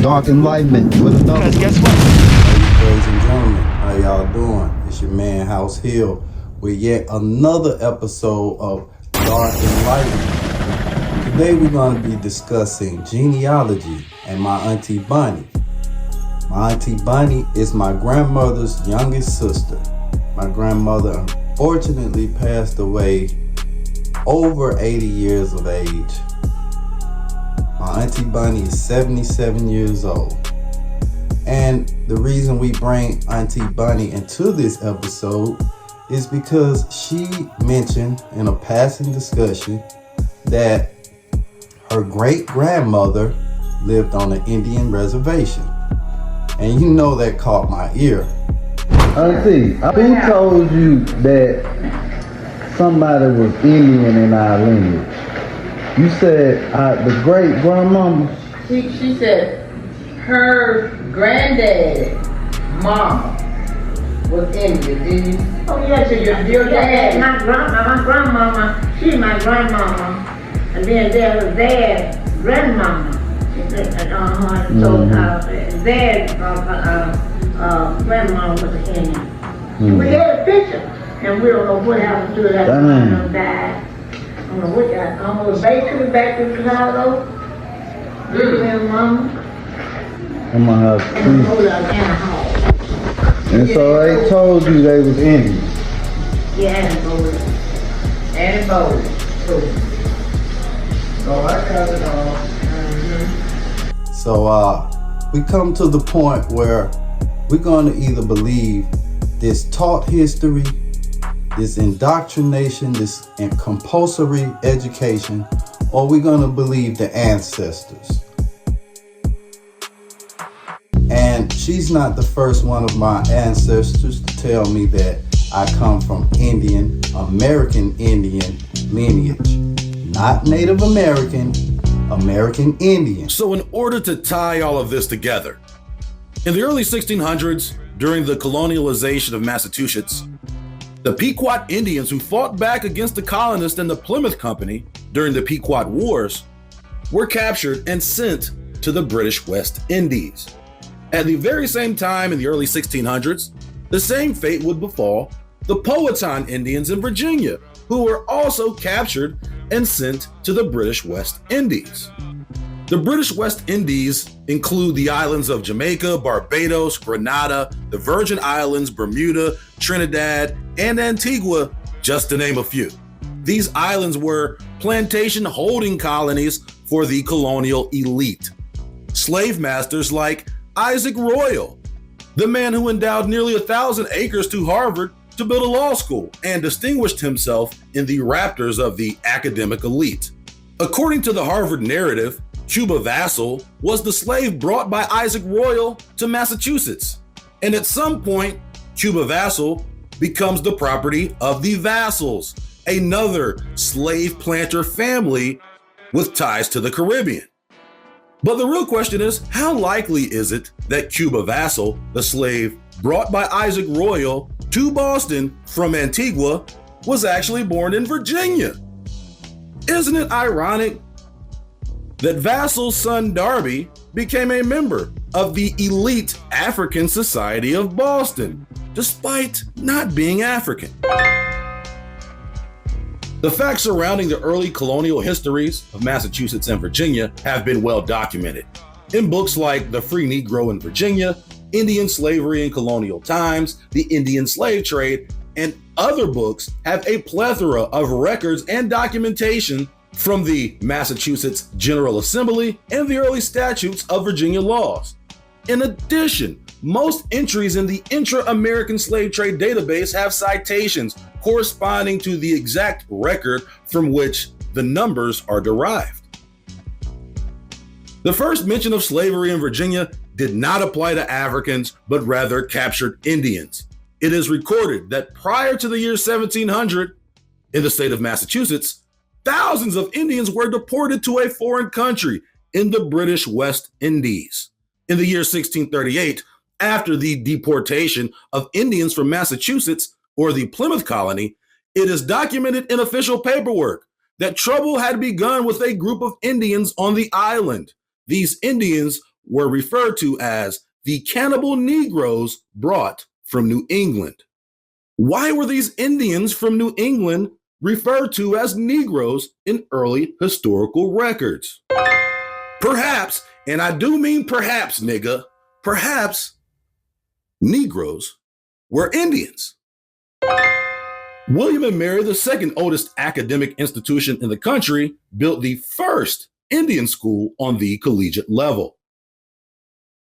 Dark Enlightenment with another. Because guess what? Ladies and gentlemen, how y'all doing? It's your man House Hill with yet another episode of Dark Enlightenment. Today we're going to be discussing genealogy and my Auntie Bunny. My Auntie Bunny is my grandmother's youngest sister. My grandmother unfortunately passed away over 80 years of age. My Auntie Bunny is 77 years old. And the reason we bring Auntie Bunny into this episode is because she mentioned in a passing discussion that her great-grandmother lived on an Indian reservation. And you know that caught my ear. Auntie, who told you that somebody was Indian in our lineage? You said the great-grandmama? She said her granddad, mama, was Indian, didn't you? Oh yeah, so your dad. My grandmama, she's my grandmama. And then there was their grandmama. So their grandmama was an Indian. We had a picture, and we don't know what happened to that grandmama died. I don't know what got almost back to Chicago. And mama. I'm gonna have two. And so they told you they was Indian. Yeah, and bold. Oh, I got it all. So we come to the point where we're going to either believe this taught history, this indoctrination, this compulsory education, or we're going to believe the ancestors. And she's not the first one of my ancestors to tell me that I come from American Indian lineage. Not Native American, American Indian. So in order to tie all of this together, in the early 1600s, during the colonialization of Massachusetts, the Pequot Indians who fought back against the colonists and the Plymouth Company during the Pequot Wars were captured and sent to the British West Indies. At the very same time in the early 1600s, the same fate would befall the Powhatan Indians in Virginia, who were also captured and sent to the British West Indies. The British West Indies include the islands of Jamaica, Barbados, Grenada, the Virgin Islands, Bermuda, Trinidad, and Antigua, just to name a few. These islands were plantation holding colonies for the colonial elite. Slave masters like Isaac Royal, the man who endowed nearly 1,000 acres to Harvard to build a law school and distinguished himself in the raptors of the academic elite. According to the Harvard narrative, Cuba Vassal was the slave brought by Isaac Royal to Massachusetts. And at some point, Cuba Vassal becomes the property of the Vassals, another slave planter family with ties to the Caribbean. But the real question is, how likely is it that Cuba Vassal, the slave brought by Isaac Royal to Boston from Antigua, was actually born in Virginia? Isn't it ironic that Vassal's son Darby became a member of the elite African Society of Boston, despite not being African? The facts surrounding the early colonial histories of Massachusetts and Virginia have been well documented in books like The Free Negro in Virginia, Indian Slavery in Colonial Times, The Indian Slave Trade, and other books have a plethora of records and documentation from the Massachusetts General Assembly and the early statutes of Virginia laws. In addition, most entries in the Intra-American Slave Trade database have citations corresponding to the exact record from which the numbers are derived. The first mention of slavery in Virginia did not apply to Africans, but rather captured Indians. It is recorded that prior to the year 1700, in the state of Massachusetts, thousands of Indians were deported to a foreign country in the British West Indies. In the year 1638, after the deportation of Indians from Massachusetts, or the Plymouth Colony, it is documented in official paperwork that trouble had begun with a group of Indians on the island. These Indians were referred to as the cannibal Negroes brought from New England. Why were these Indians from New England referred to as Negroes in early historical records? Perhaps, and I do mean perhaps, nigga, perhaps Negroes were Indians. William and Mary, the second oldest academic institution in the country, built the first Indian school on the collegiate level.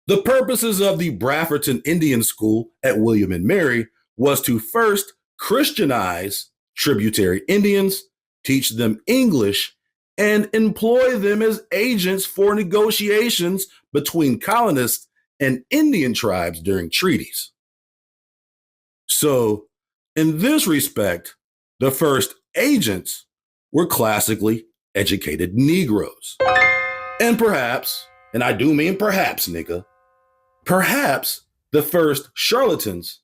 The purposes of the Brafferton Indian School at William and Mary was to first Christianize tributary Indians, teach them English, and employ them as agents for negotiations between colonists and Indian tribes during treaties. So, in this respect, the first agents were classically educated Negroes. And perhaps, and I do mean perhaps, nigga, perhaps the first charlatans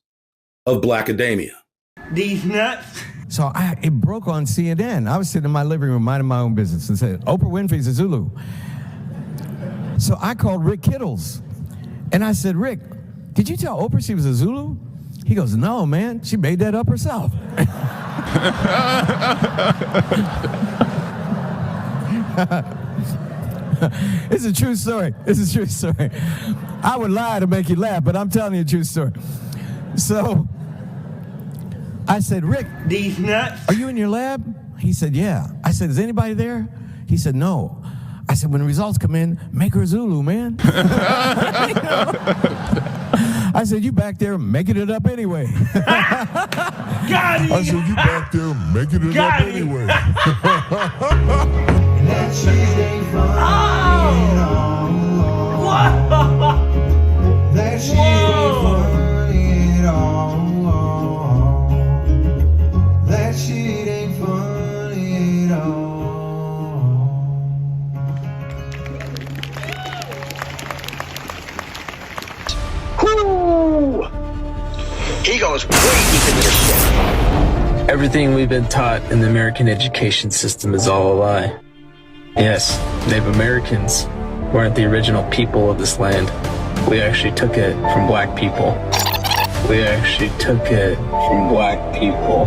of Blackademia. These nuts. So it broke on CNN. I was sitting in my living room minding my own business and said, Oprah Winfrey's a Zulu. So I called Rick Kittles. And I said, Rick, did you tell Oprah she was a Zulu? He goes, no, man, she made that up herself. It's a true story. It's a true story. I would lie to make you laugh, but I'm telling you a true story. So I said, Rick, these nuts. Are you in your lab? He said, yeah. I said, is anybody there? He said, no. I said, when the results come in, make her Zulu, man. I said, you back there making it up anyway. Got him. I said, you back there making it Got up him. anyway. That shit ain't funny at all. What? That shit ain't funny at all. That shit ain't funny at all. Whoo! He goes way deep into this shit. Everything we've been taught in the American education system is all a lie. Yes, Native Americans weren't the original people of this land. We actually took it from black people. We actually took it from black people.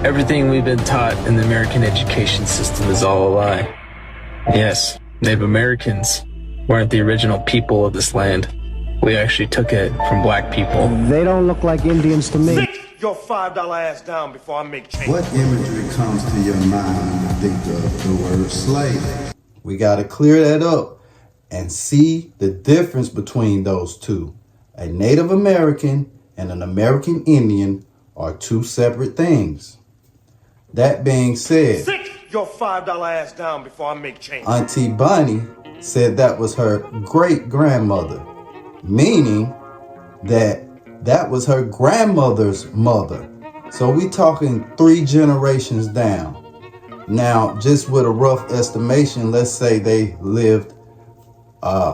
Everything we've been taught in the American education system is all a lie. Yes, Native Americans weren't the original people of this land. We actually took it from black people. They don't look like Indians to me. Sit your $5 ass down before I make change. What imagery comes to your mind when you think of the word slave? We got to clear that up and see the difference between those two. A Native American and an American Indian are two separate things. That being said, Sit your $5 ass down before I make change. Auntie Bunny said that was her great-grandmother, meaning that was her grandmother's mother. So we talking 3 generations down. Now, just with a rough estimation, let's say they lived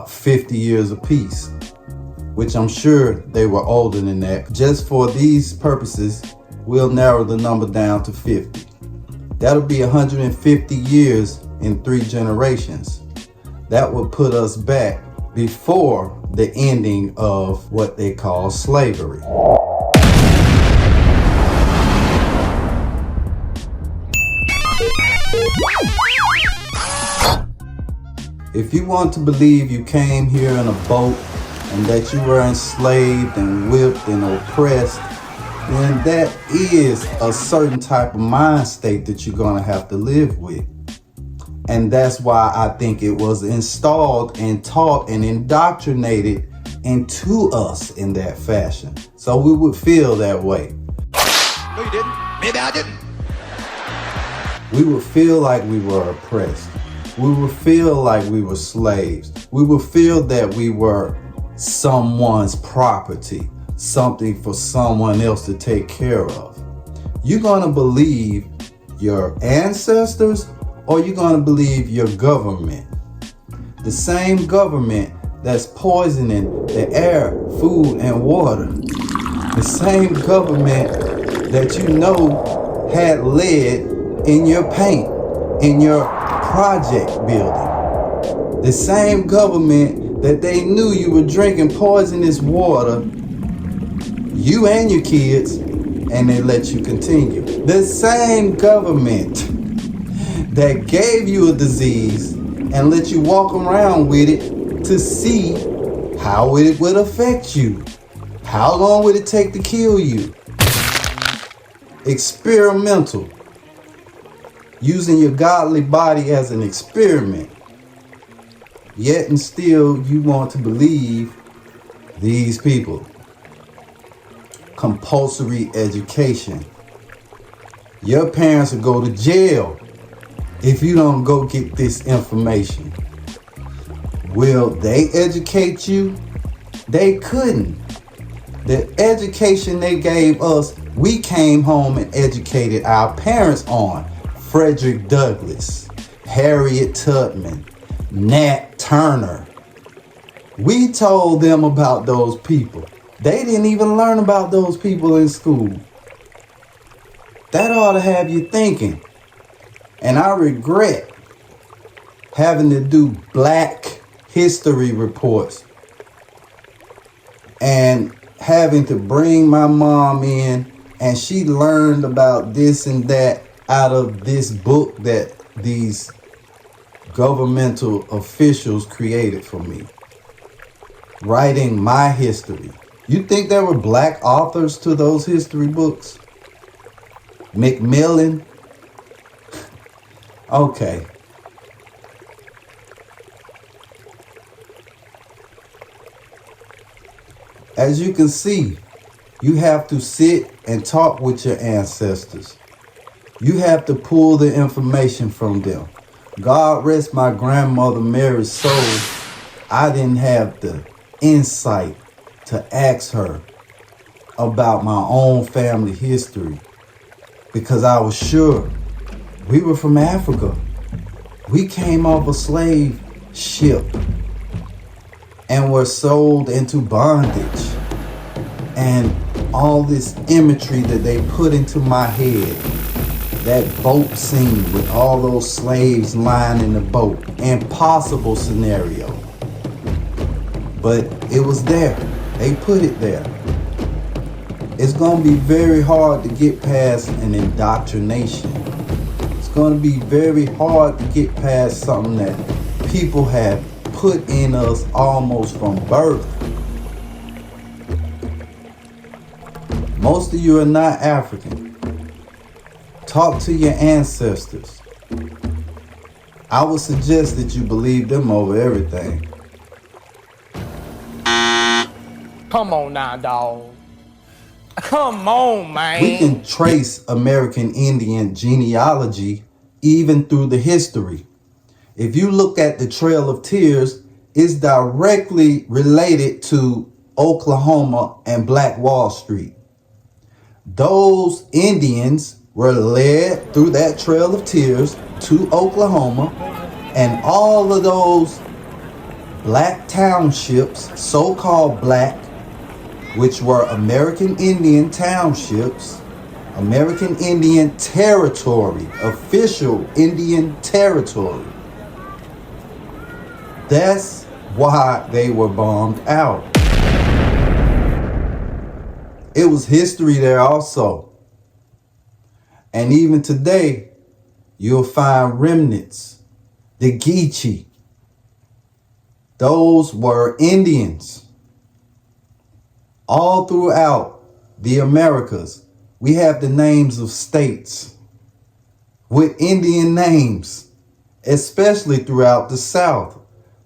50 years apiece, which I'm sure they were older than that. Just for these purposes, we'll narrow the number down to 50. That'll be 150 years in 3 generations. That would put us back before the ending of what they call slavery. If you want to believe you came here in a boat and that you were enslaved and whipped and oppressed, then that is a certain type of mind state that you're gonna have to live with. And that's why I think it was installed and taught and indoctrinated into us in that fashion. So we would feel that way. No, you didn't. Maybe I didn't. We would feel like we were oppressed. We would feel like we were slaves. We would feel that we were someone's property, something for someone else to take care of. You're gonna believe your ancestors, or you're gonna believe your government. The same government that's poisoning the air, food, and water. The same government that you know had lead in your paint, in your project building. The same government that they knew you were drinking poisonous water, you and your kids, and they let you continue. The same government that gave you a disease and let you walk around with it to see how it would affect you. How long would it take to kill you? Experimental. Using your godly body as an experiment. Yet and still you want to believe these people. Compulsory education. Your parents will go to jail if you don't go get this information. Will they educate you? They couldn't. The education they gave us, we came home and educated our parents on. Frederick Douglass, Harriet Tubman, Nat Turner. We told them about those people. They didn't even learn about those people in school. That ought to have you thinking. And I regret having to do Black history reports and having to bring my mom in, and she learned about this and that out of this book that these governmental officials created for me. Writing my history. You think there were Black authors to those history books? Macmillan? Okay. As you can see, you have to sit and talk with your ancestors. You have to pull the information from them. God rest my grandmother Mary's soul. I didn't have the insight to ask her about my own family history because I was sure we were from Africa. We came off a slave ship and were sold into bondage. And all this imagery that they put into my head, that boat scene with all those slaves lying in the boat, impossible scenario. But it was there. They put it there. It's going to be very hard to get past an indoctrination. It's going to be very hard to get past something that people have put in us almost from birth. Most of you are not African. Talk to your ancestors. I would suggest that you believe them over everything. Come on now, dog. Come on, man. We can trace American Indian genealogy even through the history. If you look at the Trail of Tears, it's directly related to Oklahoma and Black Wall Street. Those Indians were led through that Trail of Tears to Oklahoma, and all of those Black townships, so-called Black, which were American Indian townships, American Indian territory, official Indian territory. That's why they were bombed out. It was history there also. And even today, you'll find remnants. The Geechee. Those were Indians. All throughout the Americas, we have the names of states with Indian names, especially throughout the South,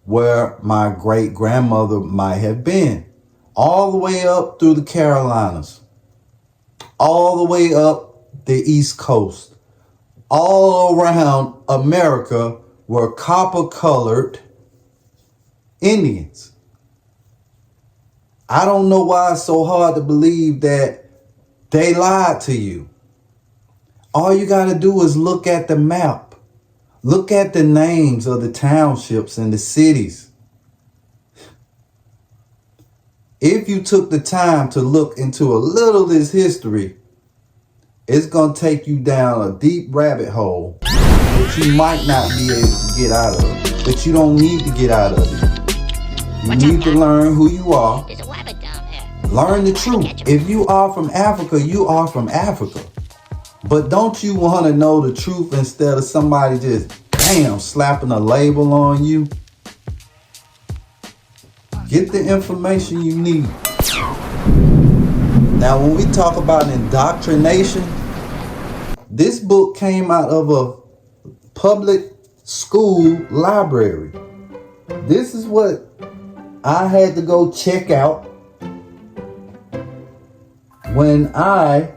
where my great-grandmother might have been. All the way up through the Carolinas, all the way up the East Coast, all around America were copper-colored Indians. I don't know why it's so hard to believe that they lied to you. All you got to do is look at the map. Look at the names of the townships and the cities. If you took the time to look into a little of this history, it's going to take you down a deep rabbit hole that you might not be able to get out of, but you don't need to get out of it. You need to learn who you are. Learn the truth. If you are from Africa, you are from Africa. But don't you want to know the truth instead of somebody just, damn, slapping a label on you? Get the information you need. Now, when we talk about indoctrination, this book came out of a public school library. This is what I had to go check out when I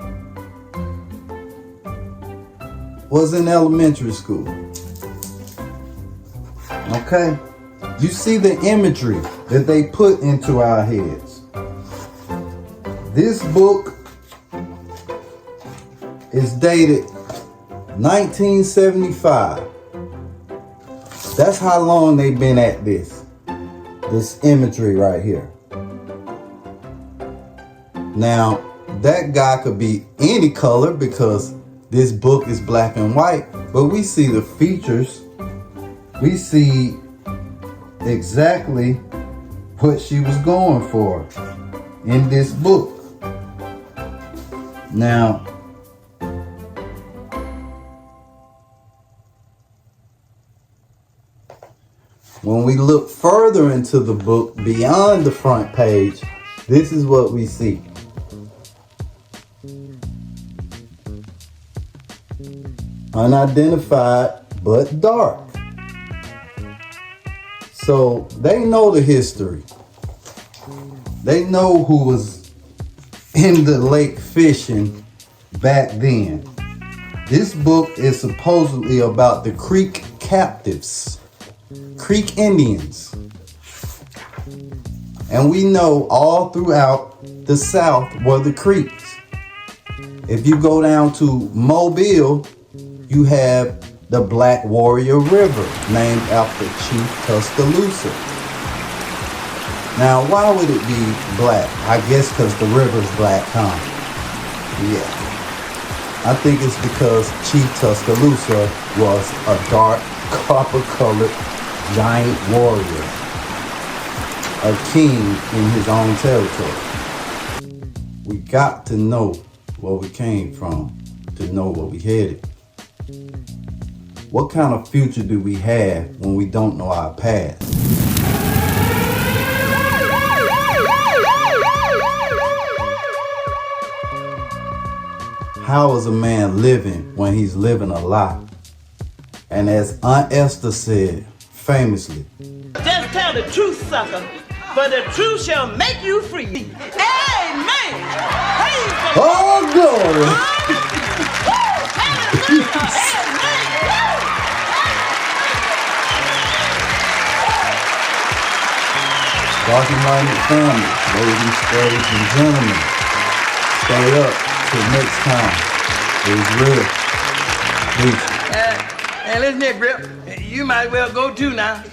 was in elementary school. Okay? You see the imagery that they put into our heads. This book is dated 1975. That's how long they've been at this imagery right here. Now, that guy could be any color because this book is black and white, but we see the features. We see exactly what she was going for in this book. Now, when we look further into the book beyond the front page, this is what we see. Unidentified but dark. So they know the history. They know who was in the lake fishing back then. This book is supposedly about the Creek captives, Creek Indians. And we know all throughout the South were the Creeks. If you go down to Mobile, you have the Black Warrior River, named after Chief Tuscaloosa. Now, why would it be black? I guess because the river's black, huh? Yeah. I think it's because Chief Tuscaloosa was a dark, copper-colored giant warrior, a king in his own territory. We got to know where we came from to know where we headed. What kind of future do we have when we don't know our past? How is a man living when he's living a lie? And as Aunt Esther said famously, just tell the truth, sucker, for the truth shall make you free. Amen. Oh, glory. Dark Enlightenment family, ladies, ladies, and gentlemen, stay up till next time. It was real. Peace. Hey, listen here, Grip. You might as well go too now.